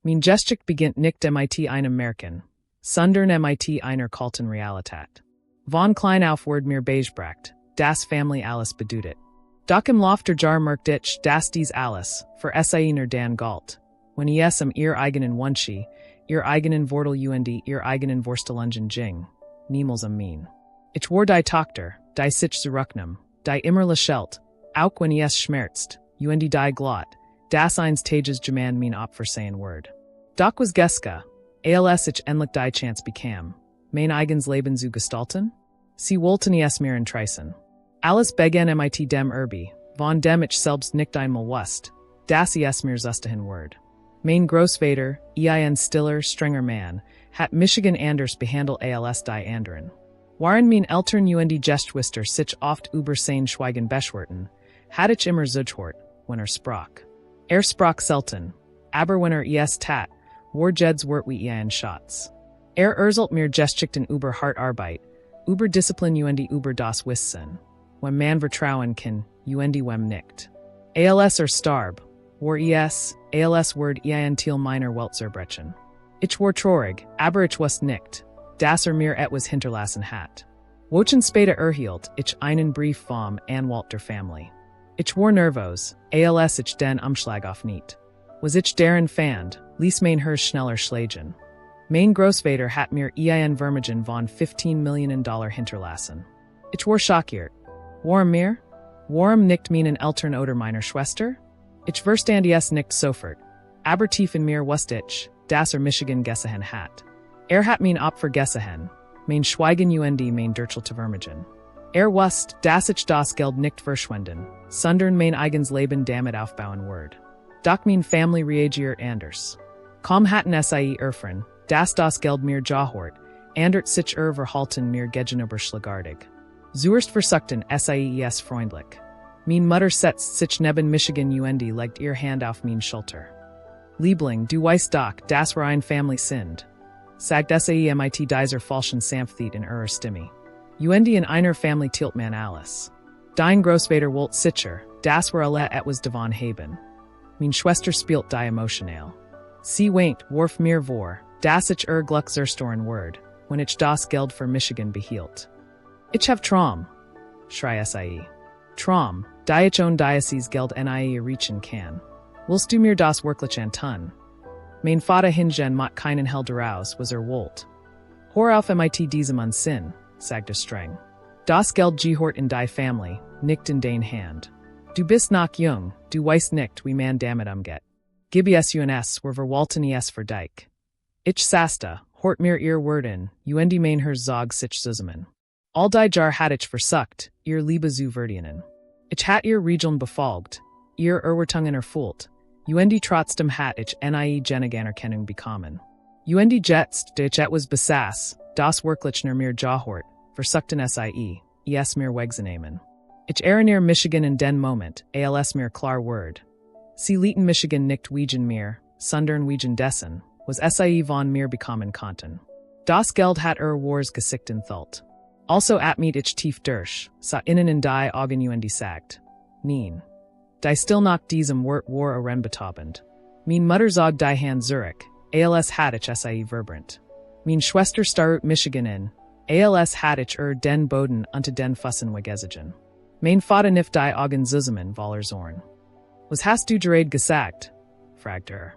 Min Gestik beginnt nicht mit einem Märchen, sondern mit einer kalten Realität. Von klein auf Word mir beigebracht, das Family alles bedeutet. Doch im Lauf der Jahr merkt ich, dass dies alles, für SIEner dan galt, wenn es ihr eigenen Wunsch, ihr eigenen Wortel ihr eigenen Vorstellungen ging, niemals mein. Ich war die Tochter, die sich zurücknahm, die immer lächelt, auch wenn es schmerzt, die glott, das eins Tages Jaman mein Opfer sein Word. Doch was Geska, als ich endlich die Chance bekam, mein eigens Leben zu gestalten? Sie wollten es mir entreißen. Alles begann mit dem von dem ich selbst nicht einmal wusste, dass es mir zustahin Word. Mein Großvater, ein stiller, strenger Mann, hat Michigan anders behandelt als die anderen. Waren mein Eltern Gestwister sich oft über sein Schweigen beschwerten, hat ich immer zugehört, wenn sprach. Sprach selten, aber wenn es tat, war jeds Wort wie ein Schatz. Erzählt mir Geschichten über hart Arbeit, über Disziplin über das Wissen, wenn man vertrauen kann, wem nicht. Als starb, war als Word ein Teil meiner Welt zerbrechen. Ich war traurig, aber ich wusste nicht, dass mir etwas hinterlassen hat. Wochen später erhielt ich einen Brief vom Anwalt der Familie. Ich war nervös, als ich den Umschlag aufniet. Was ich darin fand, ließ mein Herz schneller schlagen. Mein Großvater hat mir ein Vermögen von 15 Millionen Dollar hinterlassen. Ich war schockiert. Warum mir? Warum nicht meinen Eltern oder meiner Schwester? Ich verstand es nicht sofort, aber tief in mir wusste ich, dass Michigan gesehen hat. Hat mein Opfer gesehen, mein Schweigen mein durchelte Vermögen. Wusste, dass ich das Geld nicht verschwenden, sondern mein eigens Leben damit aufbauen würde. Doch mein Family reagiert anders. Kaum hatten sie erfahren, dass das Geld mir gehört, ändert sich Verhalten mir gegenüber schlagartig. Zuerst versuchten es freundlich. Mein Mutter setzt sich neben Michigan legt ihr Hand auf mein Schulter. Liebling, du weißt doch, dass wir ein Family sind. Sagt mit dieser falschen Sanftheit in ihrer Stimme. In einer Family tilt man alles. Dein Großvater wollte sicher, dass wir alle etwas davon haben. Mein Schwester spielt die emotional. Sie weint, warf mir vor, dass ich Glück zerstoren Word, wenn ich das Geld für Michigan behielt. Ich have Traum, schrei sie. Traum, die ich dieses Geld erreichen kann. Willst du mir das wirklich antun? Mein Vater hingen macht keinen Hell daraus, was wollt. Hör auf mit diesem Unsinn, sagte streng. Das Geld gehört in die Family, nicht in dein Hand. Du bist noch jung, du weißt nicht, wie man damit umgeht. Gib es uns, wir verwalten es für dich. Ich saste, hort mir ihr Worden, mein Herz zog sich zusammen. All die Jahr hat ich versucht, ihr Liebe zu verdienen. Ich hat ihr Regeln befolgt, ihr Erwartungen erfüllt, trotzdem hat ich keine Anerkennung bekommen. Jetzt, die ich etwas besaß, das wirklich nur mir gehört, versuchten es mir wegzunehmen. Ich erinnere Michigan in den Moment, als mir klar Word. Sie lieten Michigan nicht wegen mir, sondern wegen dessen, was von mir bekommen konnten. Das Geld hat Wars gesicht enthüllt. Also atmet ich tief durch, sah innen in die Augen sagt. Nein. Die still nach diesem Wort war betabend. Mein Mutter zog die Hand Zurich, als hat ich vibrant. Mein Schwester starrte Michigan in, als hat ich den Boden unter den Füßen weggezogen. Mein Vater nift die Augen zusammen, weil Zorn. Was hast du gerade gesagt? Fragte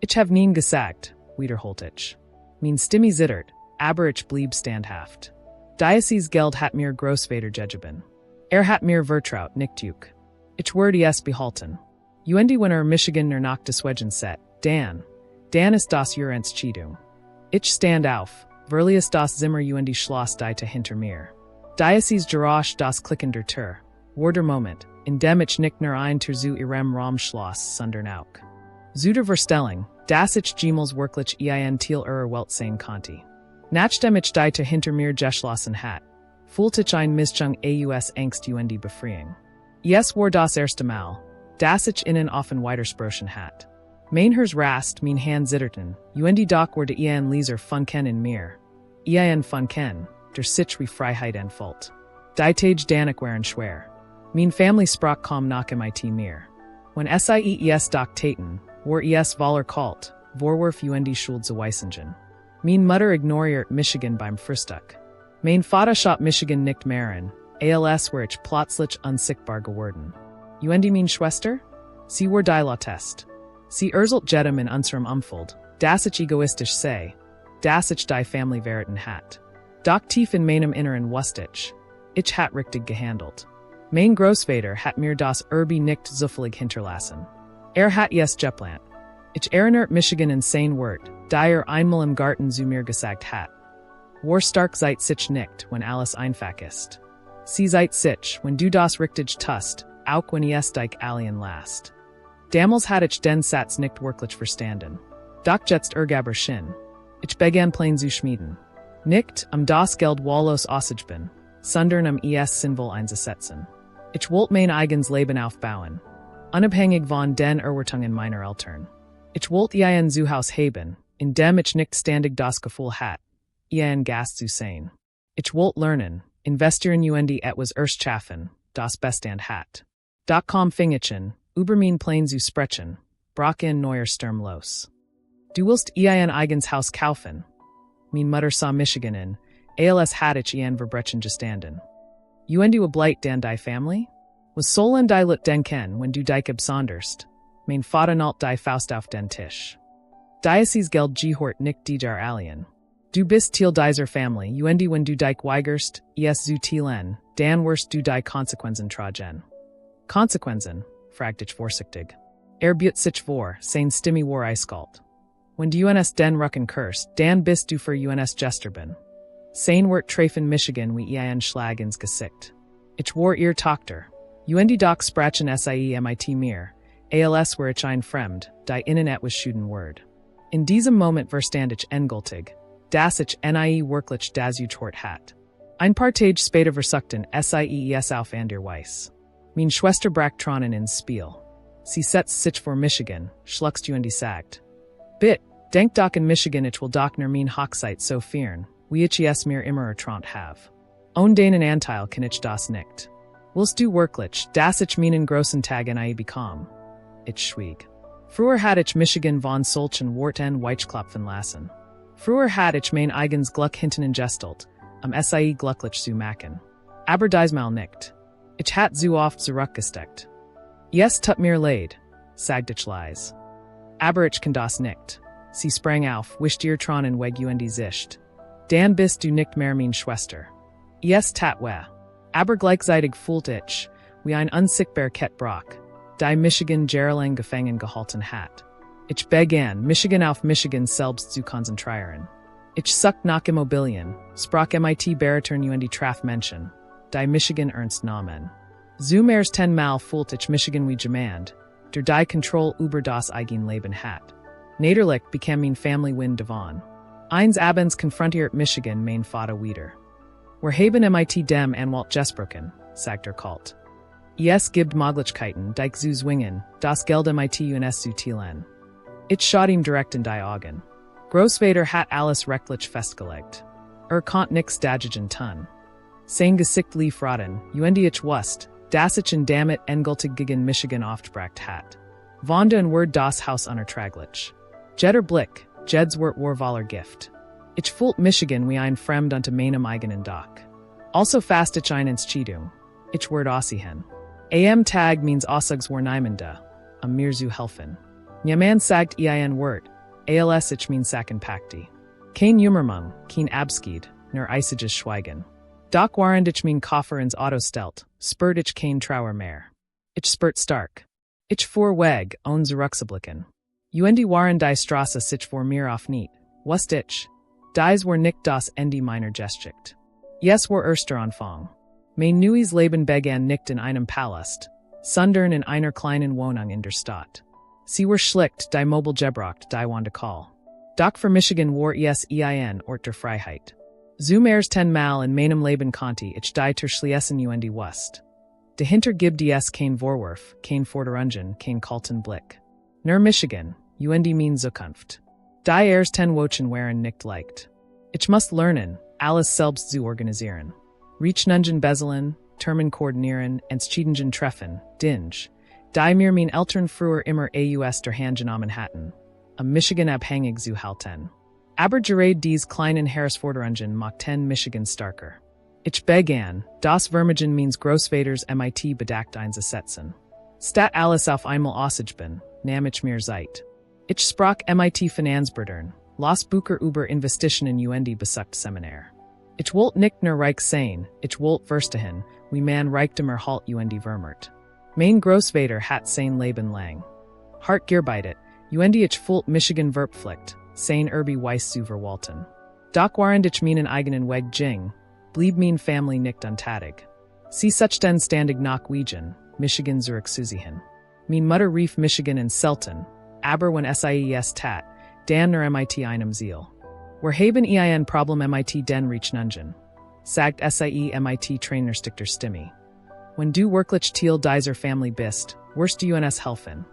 Ich have nie gesagt, wiederholt ich. Mein Stimme zittert, aber ich blieb standhaft. Dieses Geld hat mir Großvater gegeben. Hat mir vertraut, nicht juk. Ich werde es behalten. Wenn Michigan nach deswegen set, Dan ist das ihr Entscheidung. Ich stand auf, verlies das Zimmer Schloss die hinter mir. Dieses Geräusch das Klicken der Tür, war der Moment, in dem ich nicht nur ein Tür zu ihrem Raum schloss, sondern auch. Zu der Verstellung, dass ich jemals wirklich ein Teil Welt sein konnte. Nachdem ich die Tür hinter mir geschlossen hat, fühlte ich ein Mischung aus Angst und Befreiung. Es war das erste Mal, dass ich innen offen widersprochen hat. Mein Herz rast, mein Hand zitterten, doch wurde ein Leser funken in mir. Ein funken, der sich wie Freiheit entfallt. Die Tage danach waren schwer. Mein Family sprach kaum nach mit mir. Wenn es doch taten, war es voller kalt, Vorwurf Schuld zu Weissingen. Mein Mutter ignoriert Michigan beim Frühstück. Mein Vater schott Michigan nicht mehr ALS wär ich plötzlich unsichtbar geworden. Mein Schwester? Sie war die Lautest. Sie erzählt jedem in unserem Umfeld, dass ich egoistisch sei, dass ich die Family verraten hat. Doch tief in meinem Inneren wusste ich hat richtig gehandelt. Mein Großvater hat mir das Erbe nicht zufällig hinterlassen. Hat es geplant. Ich erinnert Michigan in sein Wort, die einmal im Garten zu mir gesagt hat. War stark seid sich nicht, wenn alles einfach ist. Sie seid sich, wenn du das richtig tust, auch wenn es dich alien last. Damals hat ich den Satz nicht wirklich verstanden. Doch jetzt aber schon. Ich begann Pläne zu schmieden. Nicht, das Geld wahllos auszuben, sondern es sinnvoll einzusetzen. Ich wollte mein eigenes Leben aufbauen. Unabhängig von den Erwartungen meiner Eltern. Ich wollte ein Zuhause haben, in dem ich nicht ständig das Gefühl hat, ein Gast zu sein. Ich wollte lernen, investieren etwas erst schaffen, das Bestand hat. Doch fing ich an, über mein Pläne zu sprechen, brach ein neuer Sturm los. Du willst ein eigenes Haus kaufen? Mein Mutter sah Michigan in, als hat ich ein Verbrechen gestanden. Du bleit den die Family? Was sollen die Lut denken, wenn du dich absonderst? Mein Vater nalt die Faust auf den Tisch. Diocese Geld gehort nicht dir alien. Du bist Teil dieser Family, wenn du dich weigerst, es zu teilen, dann wirst du die Konsequenzen tragen. Konsequenzen? Fragt ich vorsichtig. Bietet sich vor, sein Stimme war eiskalt. Wenn du den Rucken kurst, dann bist du für Gesterben. Sein Wort treffen Michigan wie ein Schlag ins Gesicht. Ich war ihr Tochter. Du doch sprachen mit mir, als wär ich ein Fremd, die innen etwas schuden word. In diesem Moment verstand ich endgültig, dass ich wirklich das Utort hat. Ein paar Tage später versuchten es auf an der Weiss. Mein Schwester brach tronen ins Spiel. Sie setzt sich vor Michigan, schluckst sagt. Bit, denk doch in Michigan ich will doch nur mein Hochzeit so feiern, wie ich es mir immer erträumt have. Ohne deinen Anteil kann ich das nicht. Willst du wirklich, dass ich meinen großen Tag bekomme? Ich schwieg. Früher hat ich Michigan von solchen Worten weichklopfen lassen. Früher hat ich mein eigenes Glück hinten gestelt, glücklich zu machen. Aber diesmal nicht. Ich hat zu oft zurückgesteckt. Es tut mir leid, sagte ich leise. Aber ich kann das nicht. Sie sprang auf, wischte ihr Tronen weg Sicht. Dann bist du nicht mehr mein Schwester. Es tat weh. Aber gleichzeitig fühlte ich, wie ein unsichtbar Kett brach, die Michigan jahrelang gefangen gehalten hat. Ich begann, Michigan auf Michigan selbst zu konzentrieren. Ich suchte nach Immobilien, sprach mit Beratern traf Menschen, die Michigan ernst nahmen. Zum ersten Mal fühlte ich Michigan wie jemand, der die Kontrolle über das eigen Leben hat. Naderlich bekam mein Family Wind davon. Eins Abends konfrontiert Michigan mein Vater wieder. Wir haben mit dem Anwalt gesprochen, sagt kalt. Es gibt Möglichkeiten, dich zu zwingen, das Geld mit uns zu teilen. Ich schaut ihm direkt in die Augen. Großvater hat alles rechtlich festgelegt. Konnt nix dagegen tun. Sein Gesicht lief roten, ich wusste, dass ich in damit endgültig gegen Michigan aufgebracht hat. Vonda en word das Haus unerträglich. Jeder Blick, Jeds Wort war Gift. Ich fühlt Michigan wie ein Fremd unter meinem eigenen Dach. Also fast ich ein Entscheidung. Ich word aussehen. Tag means Aussags war niemanda, mir zu helfen. Niemand sagt ein Wort, als ich mein Sacken packte. Kein Jummermung, kein Abschied, nur eisiges Schweigen. Doch während ich mein Koffer ins Auto stellt, spürt ich kein Trauer mehr. Ich spürt stark. Ich fuhr weg, ohne zurückzublicken. Waren die Straße sich vor mir auf nicht, wusste ich. Dies war nicht das Ende meiner Geschichte. Es war erster Anfang. Mein neues Leben begann nicht in einem Palast, sondern in einer kleinen Wohnung in der Stadt. Sie war schlicht, die Mobile gebracht, die Wandekal. Doch für Michigan war es ein Ort der Freiheit. Zum ersten Mal in meinem Leben konnte ich die Terschließen wusste. Dahinter gibt es kein Vorwurf, kein Forderungen, kein kalten Blick. Nur Michigan, mein Zukunft. Die ersten Wochen waren nicht leicht. Ich muss lernen, alles selbst zu organisieren. Rechnungen bezahlen, Termen koordinieren, Entscheidungen treffen, die mir mein Eltern früher immer aus der Hand genommen hatten. Michigan Abhängig zu halten. Aber gerade dies kleinen Herausforderungen machten Michigan starker. Ich begann, das Vermögen means Großvaters mit bedacht einzusetzen. Statt alles auf einmal auszuben, nahm ich mir Zeit. Ich sprach mit Finanzberater, las Bücher über Investitionen UND besucht Seminar. Ich wollte nicht nur reich sein, ich wollte verstehen, wie man Reichtum erhalt UND vermehrt. Mein Großvater hat sein Leben lang hart gearbeitet, UND ich fühlt Michigan verpflicht, sein Weiss zu verwalten. Doch während ich meinen eigenen Weg ging, blieb mein Family nicht untätig. Sie suchten standig nach Wegen, Michigan zurück zu ziehen. Mein Mutter rief Michigan in Selten, aber wenn SIES tat, dann nur mit einem Ziel. Wir haben ein Problem mit den Rechnungen, sagt SIE mit Trainerstickter Stimme. Wenn du wirklich Teil dieser Family bist, wirst du uns helfen.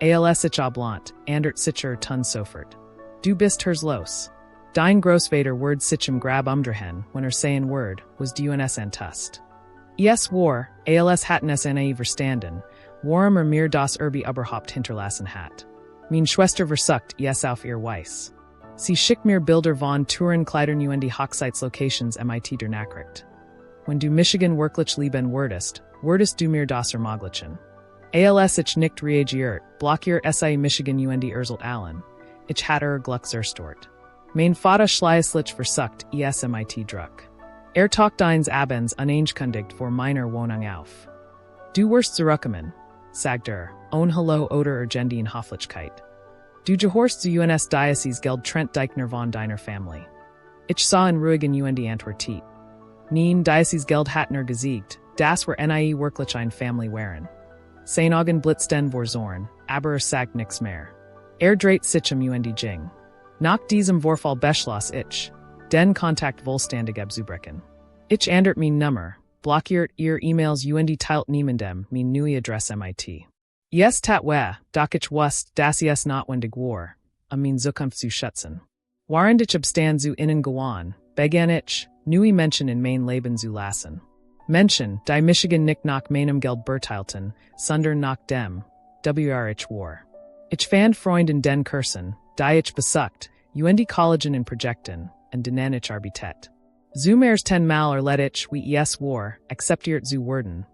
Als ich oblant, andert sicher tun sofort. Du bist hers los. Dein Großvater word sichem grab umdrehen, wenn sagen word, was du uns antust. Es war, als hatten es nae verstanden, warum mir das überhaupt hinterlassen hat. Mein Schwester versucht es auf ihr Weiss. Sie schickt mir Bilder von Tourenkleidern UND Hochzeitslocations mit der Nachricht. Wenn du Michigan wirklich lieben würdest du mir das ermöglichen. Als ich nicht reagiert, blockiert SIE Michigan UND ALLEN. Ich hatte Gluck zerstört. Mein Vater schleißlich versucht es mit Druck. Taucht eins abends unangekündigt vor meiner Wohnung auf. Du wirst zurückkommen, sagt ohne Hallo oder irgendeine Höflichkeit. Du gehorchst zu uns Diocese Geld Trent Deichner von deiner Family. Ich sah in ruhigen UND Antwortet. Nien Diocese Geld hatner gesiegt, das war nie wirklich ein Family waren. Sein Augen blitzten vor Zorn, aber sagt nix mehr. Dreht sichem UND ging. Nach diesem Vorfall beschloss ich, den Kontakt vollständig abzubrechen. Ich ändert mein Nummer, blockiert ihr E-Mails UND teilt niemandem mein neue Adresse mit. Yes tat doch ich wusste, dass es notwendig war, mein Zukunft zu schützen. Während ich abstand zu innen gewann, begann ich, neue Menschen in mein Leben zu lassen. Menschen, die Michigan nicht nach meinem Geld beurteilten, sondern nach dem, ich war. Ich fand Freunde den Kursen, die ich besucht, UND Kollegen in Projekten, und denen ich arbeitet. Zum ersten Mal ich, wie es war, akzeptiert zu werden.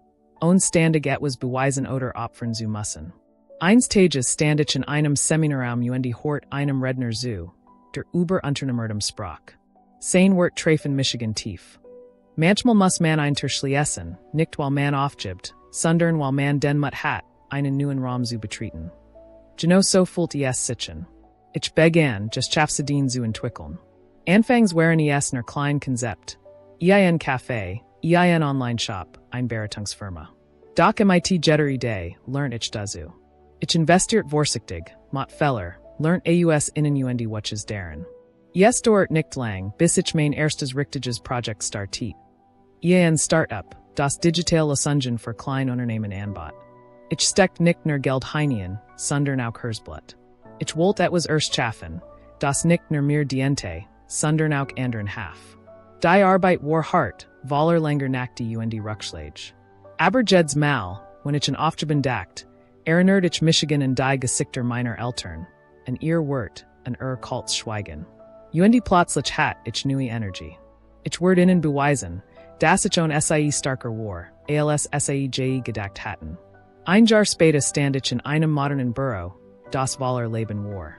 Ständig etwas beweisen oder opfern zu müssen. Eines Tages stand ich in einem Seminarraum UND hort einem Redner zu, der über Unternehmertum sprach. Sein Wort treffen Michigan tief. Manchmal muss man ein schließen, nicht weil man aufgibt, sondern weil man den Mut hat, einen neuen Raum zu betreten. Genau so fühlt es sichchen. Ich begann, just Chafsadin zu entwickeln. Anfangs waren es nur klein Konzept. EIN Café, EIN Online Shop, ein Beratungsfirma. Doch mit jeder Idee, lernt ich dazu. Ich investiert vorsichtig, mot Feller, lernt aus innen UND watches deren. Es dauert nicht lang, bis ich mein erstes richtiges Projekt startet. EIN Startup, das digital Lösungen für Kleinunternehmen anbot. Ich steckt nicht nur Geld hinein, sondern auch Herzblut. Ich wollte etwas erst schaffen, das nicht nur mir diente, sondern auch anderen half. Die Arbeit war hart, voller länger nach die UND Rückschläge. Aber jeds Mal, wenn ich ein Aufgaben dacht, erinnert ich Michigan an die Gesichter meiner Eltern, an ihr Wort, an kaltes Schweigen. UND plötzlich hat ich neue Energie. Ich werd ihnen beweisen, dass ich on SIE starker war, als SIE gedacht hatten. Ein Jahr später stand ich in einem modernen Büro, das voller Leben war.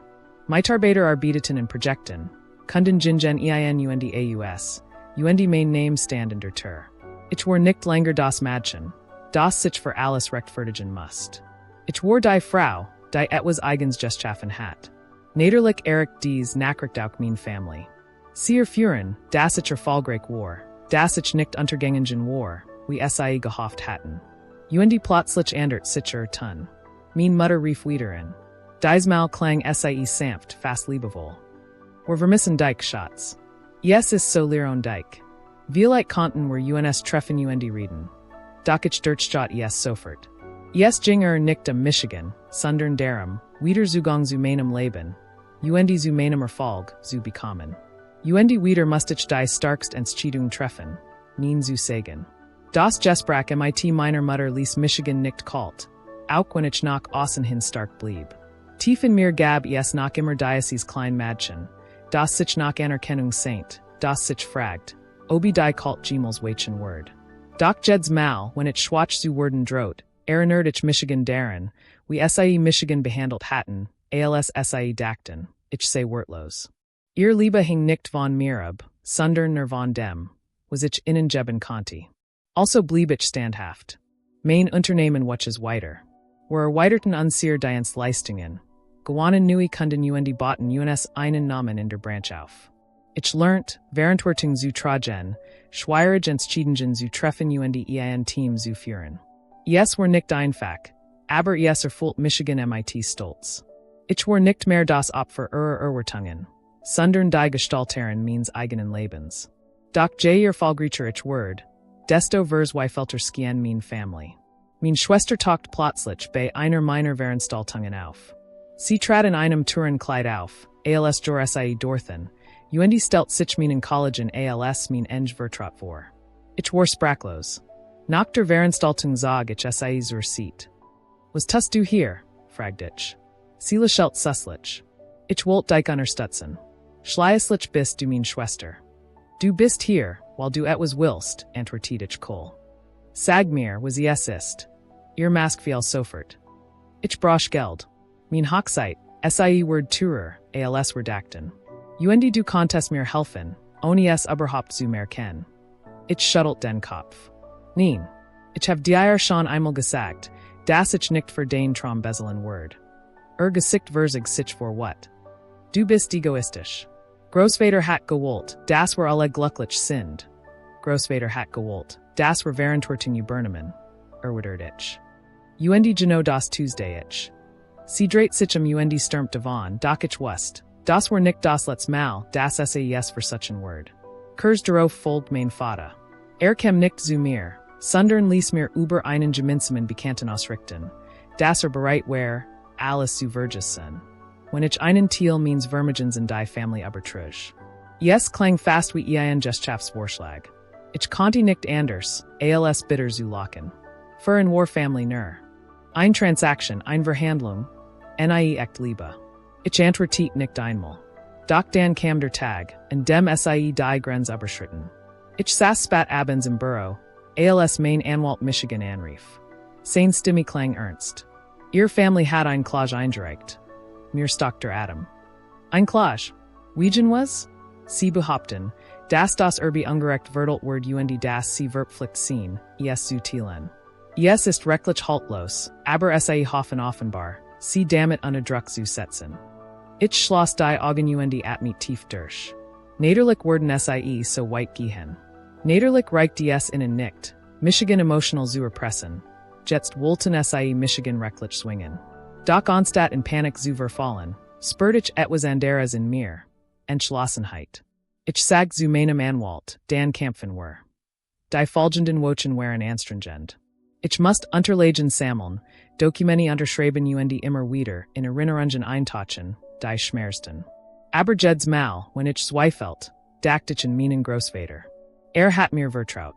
Mitarbeiter arbeiteten in Projekten, Kunden gingen EIN UND AUS, UND MEINEM stand in der Tür. Ich war nicht länger das Mädchen, das sich für alles rechtfertigen musst. Ich war die Frau, die etwas eigens just schaffen hat. Naderlich erreicht dies Nachricht auch mein Family. Sie erfuhren, dass ich erfolgreich war, dass ich nicht untergegangen war, wie SIE gehofft hatten. UND plötzlich ändert sich tun. Mein Mutter rief wieder in. Diesmal klang SIE sanft fast liebevoll. Wir vermissen Dike-Shots. Es ist so leer Dike. Vielleicht konnten wir uns treffen UND reden. Doch ich durchschaut es sofort. Es ging nicht Michigan, sondern darum, wieder Zugang zu meinem Leben. UND zu meinem Erfolg, zu bekommen. UND wieder musste ich die starkst Entscheidung treffen, nien zu sagen. Das Gesprach mit meiner Mutter ließ Michigan nicht kalt, auch wenn ich nach außen hin stark blieb. Tiefen mir gab es nach immer Diocese klein Madchen, das sich nach Anerkennung Saint, das sich fragt, obi die kalt Gmals Wachen Word. Doch jeds Mal, wenn ich schwach zu worden droht, erinnert ich Michigan daran, wie SIE Michigan behandelt hatten, als SIE dachten, ich sei wortlos. Ihr Liebe hing nicht von mir ab, sondern nur von dem, was ich innen geben konnte. Also blieb ich standhaft. Mein Unternehmen watches weiter. Were weiterten unseer Dienst Leistungen. Gewonnen neue Kunden und boten uns einen Namen in der Branche auf. Ich lernt, Verantwortung zu tragen, Schwierigentschieden zu treffen und ein Team zu führen. Es war nicht einfach, aber es erfüllt Michigan MIT stolz. Ich war nicht mehr das Opfer ihrer Erwartungen, sondern die Gestalterin meines eigenen Lebens. Doch je erfolgreicher ich ward, desto verzweifelter skien mein Family. Meine Schwester taucht plötzlich bei einer meiner Veranstaltungen auf. Sie trat in einem Tourenkleid auf, als durch sie dorthin, und stellt sich meinen Kollegen als mein eng vertraut vor. Ich war sprachlos. Nach der Veranstaltung sag ich sie zur Seat. Was tust du hier? Fragt ich. Sie lächelt susslich. Ich wollte dich unterstützen. Schließlich bist du meine Schwester. Du bist hier, weil du etwas willst, antwortet ich cool. Sag mir, was es ist. Ihr Mask fiel sofort. Ich brauch Geld. Mein Hochzeit, sie word teurer, als dachten. Und du konntest mir helfen, ohne es überhaupt zu merken. Ich schüttelt den Kopf. Nein, ich hab dir schon einmal gesagt, dass ich nicht für den Traum bezahlen word. Gesicht verzig sich vor what? Du bist egoistisch. Großvater hat gewollt, dass wir alle glücklich sind. Großvater hat gewollt, dass wir Verantwortung übernehmen. Erwidert ich. Und genau das Tuesday ich. Sie dreht sich und stürmt davon, doch ich wusste, das war nicht das letzte Mal, dass es für such ein Word. Kurz darauf folgt mein Vater. Kam nicht zu mir, sondern ließ mir über einen gemeinsamen Bekannten ausrichten, dass bereit war, alles zu vergessen. Wenn ich einen Teil meines Vermögens in die Family übertrug. Es klang fast wie ein Geschäftsvorschlag. Ich konnte nicht anders, als bitter zu lachen. Für ein War Family nur. Ein Transaction, ein Verhandlung, nie echt Liebe. Ich antwortet nicht einmal. Doch dann kam der Tag, in dem sie die Grenze überschritten. Ich saß spät abends im Büro, als mein Anwalt Michigan anrief. Seine Stimme klang ernst. Ihr Family hat ein Klage eingereicht. Mir stockte der Atem. Ein Klage? Wegen was? Sie behaupten, dass das ungerecht verteilt wird und dass sie verpflichtet sind, es zu teilen. Es ist rechtlich haltlos, aber sie hoffen offenbar, sie damit unter Druck zu setzen. Ich schloss die Augen und atmet tief durch. Natürlich werden sie so weit gehen. Natürlich reicht es ihnen nicht, Michigan emotional zu erpressen. Jetzt wollten sie Michigan rechtlich swingen. Doch anstatt in Panik zu verfallen, spürt ich etwas anderes in mir. Entschlossenheit. Ich sag zu meinem Anwalt, Dan kämpfen wir. Die folgenden Wochen waren anstrengend. Ich musste Unterlagen sammeln, Dokumente unterschreiben und immer wieder in Erinnerungen eintauchen, die schmerzten. Aber jedes Mal, wenn ich zweifelt, dachte ich in meinen Großvater. Hat mir vertraut.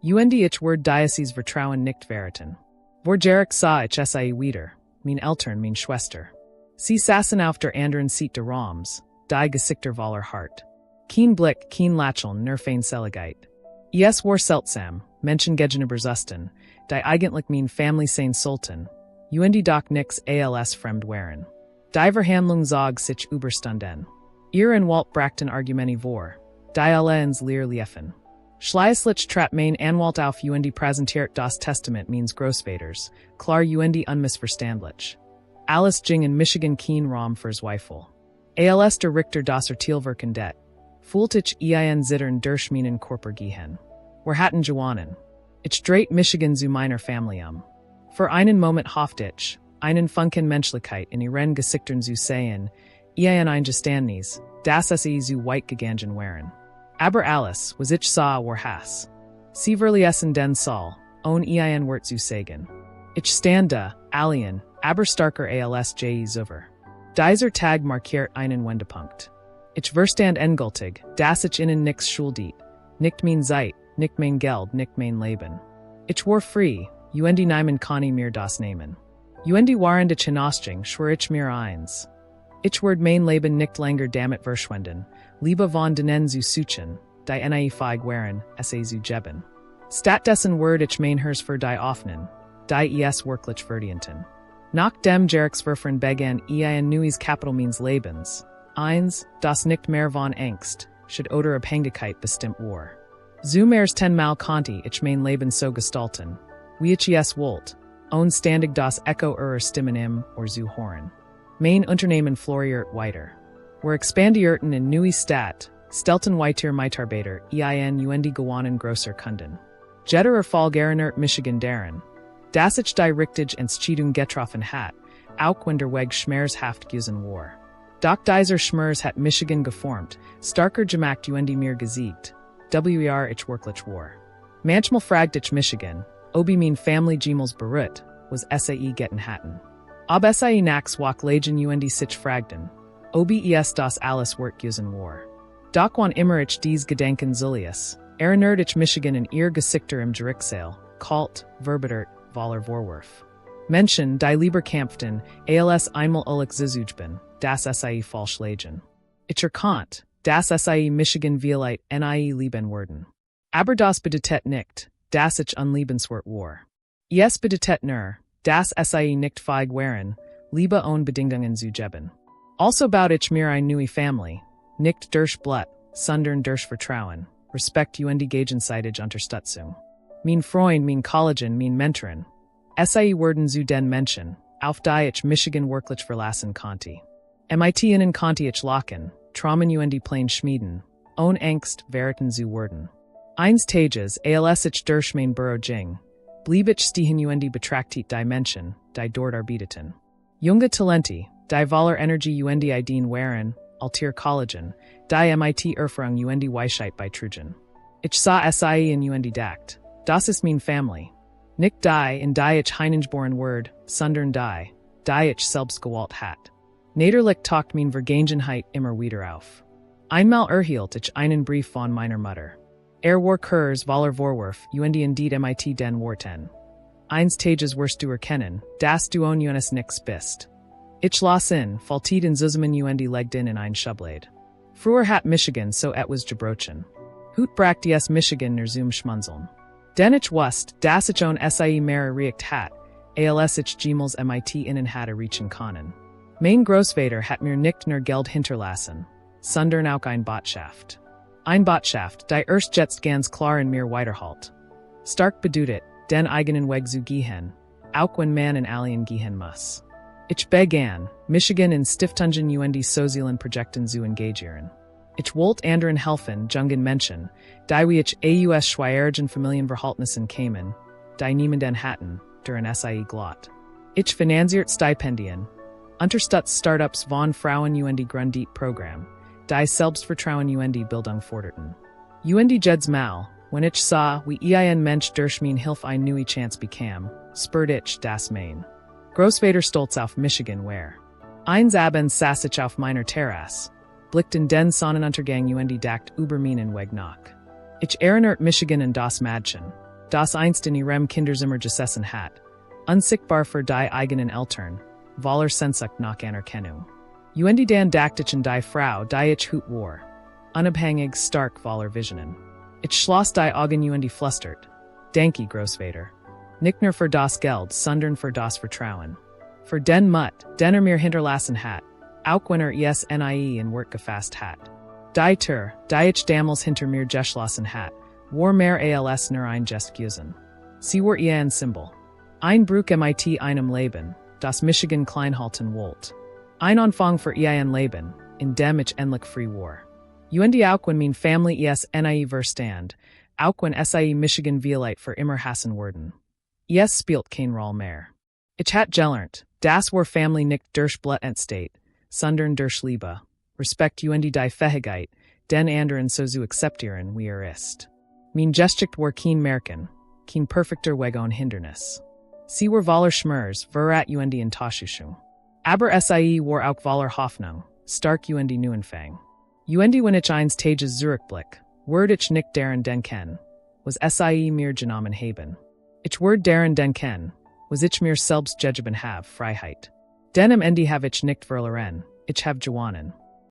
Und ich werde Diocese Vertrauen nicht verraten. Vorgerig sah ich sie wieder, mein Eltern, mein Schwester. Sie saßen auf der anderen Seite der Raums, die Gesichter voller Hart. Kein Blick, kein Lächeln, nur fein Seligkeit. Es war seltsam, Menschen gegenüber Zusten, die eigentlich mein Family sein sollten, und doch nix als fremd waren. Die Verhandlung zog sich überstunden. Ihr Anwalt brachten Argumente vor, die alle ins Leer liefen. Schließlich trat mein Anwalt auf und präsentiert das Testament meines Großvaters, klar und unmissverständlich. Alles ging in Michigan kein Raum für Zweifel. Als der Richter das VERKÜNDETE, fühlt ich ein Zittern durch meinen Körper gehen. Wir hatten gewonnen. Ich dreht Michigan zu meiner Familie Für einen Moment hoffte ich, einen Funken Menschlichkeit in ihren Gesichtern zu sehen, ein Eingeständnis, dass sie zu weit gegangen waren. Aber alles, was ich sah, war Hass. Sie verließen den Saal, ohne ein Wort zu sagen. Ich stand da, alien, aber starker als je zuvor. Dieser Tag markiert einen Wendepunkt. Ich verstand endgültig, dass ich ihnen nichts schuldet, nicht mein Zeit, nicht mein Geld, nicht mein Leben. Ich war frei, und niemand kann mir das nehmen. UND waren de Chinosting, schwer ich mir eins. Ich word mein Leben nicht länger damit verschwenden, lieber von denen zu suchen, die nie feig waren, sa zu geben. Stattdessen word ich mein Hers für die offenen, die es wirklich verdienten. Nach dem Gerichtsverfahren begann ein neues Kapitel meines Lebens. Eins, das nicht mehr von Angst, should oder Abhängigkeit bestimmt war. Zu mehrs 10-mal konnte ich mein Leben so gestalten, wie ich es wollte, ohne ständig das Echo ihrer Stimmen im or zu hören. Mein Unternehmen floriert weiter. Wir expandierten in neue Stadt, stellten weiter Mitarbeiter, und gewonnen grosser Kunden. Jeter Erfolgerenert Michigan deren. Das ich die Richtige Entscheidung getroffen hat, auch wenn der Weg schmerzhaft gewesen war. Doch dieser Schmerz hat Michigan geformt, starker gemacht und mir gesiegt. WER ich wirklich war. Manchmal fragt ich Michigan, ob mein Family jemals berührt, was SAE getten hatten. Ob SAE nax wak legen und sich fragten, ob es das alles wert gewesen war. Doch wann immer ich dies Gedenken Zulius, erinnert ich Michigan in ihr Gesichter im Gerichtssaal, kalt, verbetert, voller Vorwurf. Menschen, die lieber kämpften, als einmal ullig zuzugeben, das SAE falsch legen. Ich erkannt, das SAE Michigan vielleicht nie lieben werden. Aber das bedeutet nicht, dass ich unliebenswert war. Es bedeutet nur, dass SAE nicht feig waren, Liebe ohne Bedingungen zu geben. Also baut ich mir eine neue Family, nicht durch Blut, sondern durch Vertrauen, Respekt und gegenseitige Unterstützung. Mein Freund, mein Kollegen, mein Mentoren. SAE werden zu den Menschen, auf die ich Michigan wirklich verlassen konnte. MIT-innen konnte ich lachen, Traumen und Pläne schmieden, ohne Angst, Veriten zu werden. Eins Tages, als ich durch mein Büro ging, blieb ich stehen und betrachtet die Menschen, die dort arbeiteten. Junge Talente, die voller Energie und Ideen waren, Altier Kollegen, die MIT Erfahrung und Weisheit beitrugen. Ich sah SAE und dacht, das ist mein Family. Nicht die, in die ich hineingeboren word, sondern die ich selbst gewollt hat. Nederlich taucht mein Vergangenheit immer wieder auf. Einmal erhielt ich einen Brief von meiner Mutter. War Kurs voller Vorwurf, und indeed MIT den Worten. Eins Tages wirst du erkennen, dass du ohne uns nix bist. Ich las in, faltit in Zusammen und legd in ein Schublade. Früher hat Michigan so etwas gebrochen. Hut bracht es Michigan nur zum Schmunzeln. Denn ich wusste, dass ich on SAE mehr erreicht hat, als ich jemals MIT innen hatte erreichen können. Mein Großvater hat mir nicht nur Geld hinterlassen, sondern auch ein Botschaft. Ein Botschaft, die erst jetzt ganz klar in mir weiterhalt. Stark bedeutet, den eigenen Weg zu gehen, auch wenn man in allen gehen muss. Ich begann, Michigan in Stiftungen und sozialen Projekten zu engagieren. Ich wollte anderen helfen, jungen Menschen, die wie ich aus schwierigen Familienverhältnissen kämen, die niemanden hatten, durch ein SAE glot. Ich finanziert Stipendien, unterstützt Startups von Frauen und Gründit Programm, die Selbstvertrauen und Bildung forderten. Und jeds Mal, wenn ich sah, wie ein Mensch durch mein Hilfe eine neue Chance bekam, spürt ich das mein Großvater stolz auf Michigan where. Eins Abends saß ich auf meiner Terrasse, blickten den Sonnenuntergang und dacht über meinen Weg nach. Ich erinnert Michigan in das Mädchen, das einst in ihrem Kinderzimmer gesessen hat, unsichtbar für die eigenen Eltern, voller Sehnsucht nach Anerkennung. Und dann dacht ich in die Frau, die ich hut war, unabhängig stark voller Visionen. Ich schloss die Augen und flüstert, Danke, Großvater. Nicht nur für das Geld, sondern für das Vertrauen. Für den Mut, den mir hinterlassen hat, auch wenn es nie in Wort gefasst hat. Die Tür, die ich damals hinter mir geschlossen hat, war mehr als nur ein Gest gewesen. Sie war ein Symbol. Ein Bruch MIT einem Leben, das Michigan klein halten wollte. Ein Anfang für ein Leben, in dem ich endlich frei war. Und auch wenn mein Family es nie verstand, auch wenn SAE Michigan vielleicht für immer hassen werden. Es spielt keine Rolle mehr. Ich hat gelernt, dass war Family nicht durch Blut entsteht, sondern durch Liebe, Respekt und die Fähigkeit, den anderen so zu akzeptieren wie ist. Mein Gesticht war kein Merken, kein perfekter Weg ohne Hindernis. Sie war voller Schmerz, verrat und Enttäuschung. Aber SAE war auch voller Hoffnung, stark und Neuanfang. Und wenn ich eins Tages zurückblick, word ich nicht daran denken, was SAE mir genommen haben. Ich word daran denken, was ich mir selbst gegeben have, Freiheit. Deinem Ende have ich nicht verloren, ich have gewonnen.